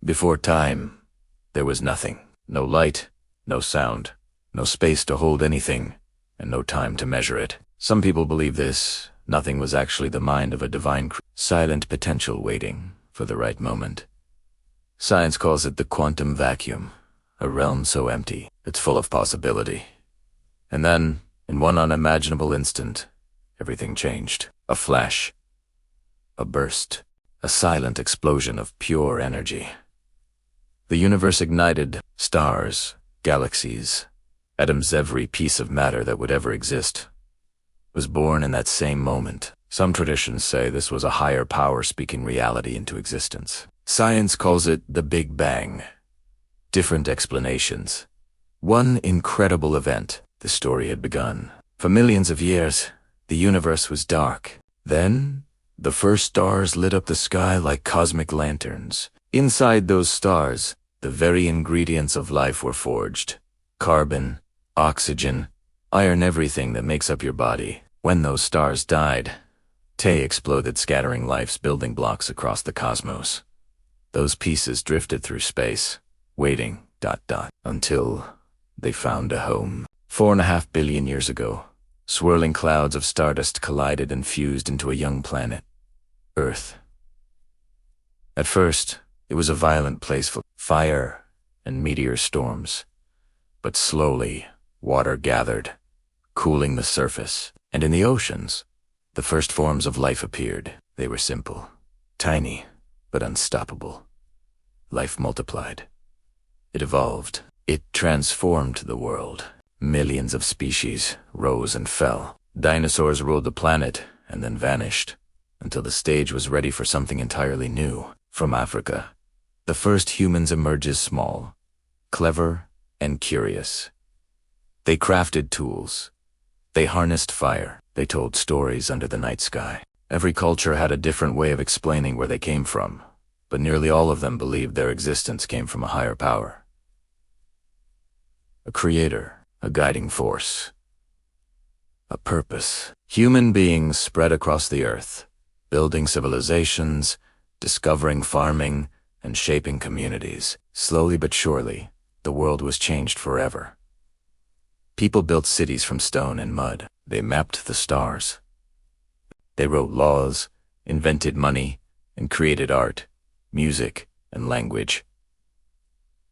Before time, there was nothing. No light, no sound, no space to hold anything, and no time to measure it. Some people believe this. Nothing was actually the mind of a divine silent potential waiting for the right moment. Science calls it the quantum vacuum, a realm so empty, it's full of possibility. And then, in one unimaginable instant, everything changed. A flash, a burst, a silent explosion of pure energy. The universe ignited. Stars, galaxies, atoms, every piece of matter that would ever exist was born in that same moment. Some traditions say this was a higher power speaking reality into existence. Science calls it the Big Bang. Different explanations. One incredible event. The story had begun. For millions of years, the universe was dark. Then, the first stars lit up the sky like cosmic lanterns. Inside those stars, the very ingredients of life were forged. Carbon, oxygen, iron, everything that makes up your body. When those stars died, they exploded, scattering life's building blocks across the cosmos. Those pieces drifted through space, waiting, until they found a home. 4.5 billion years ago, swirling clouds of stardust collided and fused into a young planet, Earth. At first, it was a violent place for fire and meteor storms. But slowly, water gathered, cooling the surface. And in the oceans, the first forms of life appeared. They were simple, tiny, but unstoppable. Life multiplied. It evolved. It transformed the world. Millions of species rose and fell. Dinosaurs ruled the planet and then vanished, until the stage was ready for something entirely new. From Africa, the first humans emerged small, clever, and curious. They crafted tools. They harnessed fire. They told stories under the night sky. Every culture had a different way of explaining where they came from, but nearly all of them believed their existence came from a higher power. A creator, a guiding force, a purpose. Human beings spread across the earth, building civilizations, discovering farming, and shaping communities. Slowly but surely, the world was changed forever. People built cities from stone and mud. They mapped the stars. They wrote laws, invented money, and created art, music, and language.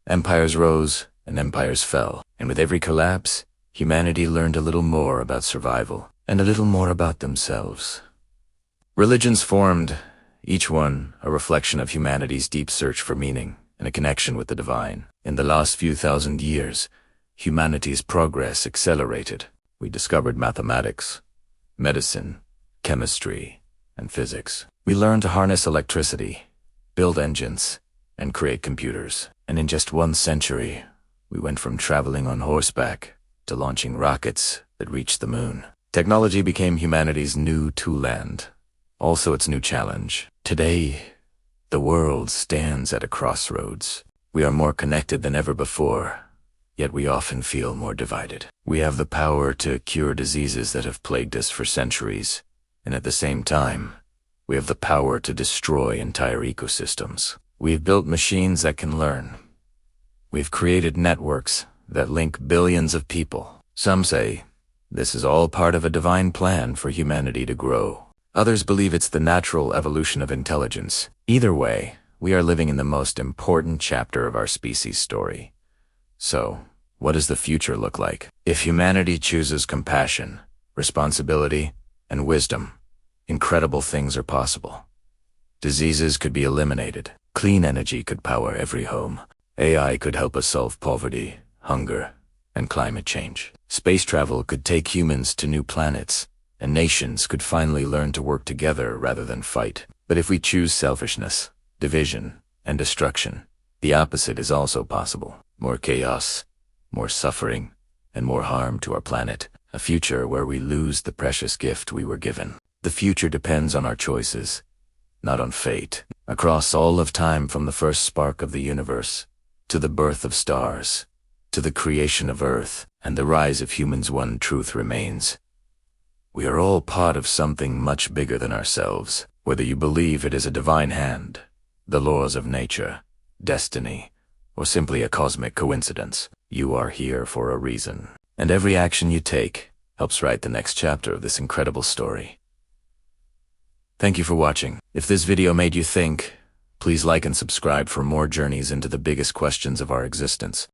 Empires rose and empires fell, and with every collapse, humanity learned a little more about survival and a little more about themselves. Religions formed, each one a reflection of humanity's deep search for meaning and a connection with the divine. In the last few thousand years, humanity's progress accelerated. We discovered mathematics, medicine, chemistry, and physics. We learned to harness electricity, build engines, and create computers. And in just 1 century, we went from traveling on horseback to launching rockets that reached the moon. Technology became humanity's new tool-land, also its new challenge. Today, the world stands at a crossroads. We are more connected than ever before, yet we often feel more divided. We have the power to cure diseases that have plagued us for centuries, and at the same time, we have the power to destroy entire ecosystems. We've built machines that can learn. We've created networks that link billions of people. Some say this is all part of a divine plan for humanity to grow. Others believe it's the natural evolution of intelligence. Either way, we are living in the most important chapter of our species' story. So, what does the future look like? If humanity chooses compassion, responsibility, and wisdom, incredible things are possible. Diseases could be eliminated. Clean energy could power every home. AI could help us solve poverty, hunger, and climate change. Space travel could take humans to new planets, and nations could finally learn to work together rather than fight. But if we choose selfishness, division, and destruction, the opposite is also possible. More chaos, more suffering, and more harm to our planet. A future where we lose the precious gift we were given. The future depends on our choices, not on fate. Across all of time, from the first spark of the universe, to the birth of stars, to the creation of Earth, and the rise of humans, one truth remains. We are all part of something much bigger than ourselves. Whether you believe it is a divine hand, the laws of nature, destiny, or simply a cosmic coincidence. You are here for a reason, and every action you take helps write the next chapter of this incredible story. Thank you for watching. If this video made you think, please like and subscribe for more journeys into the biggest questions of our existence.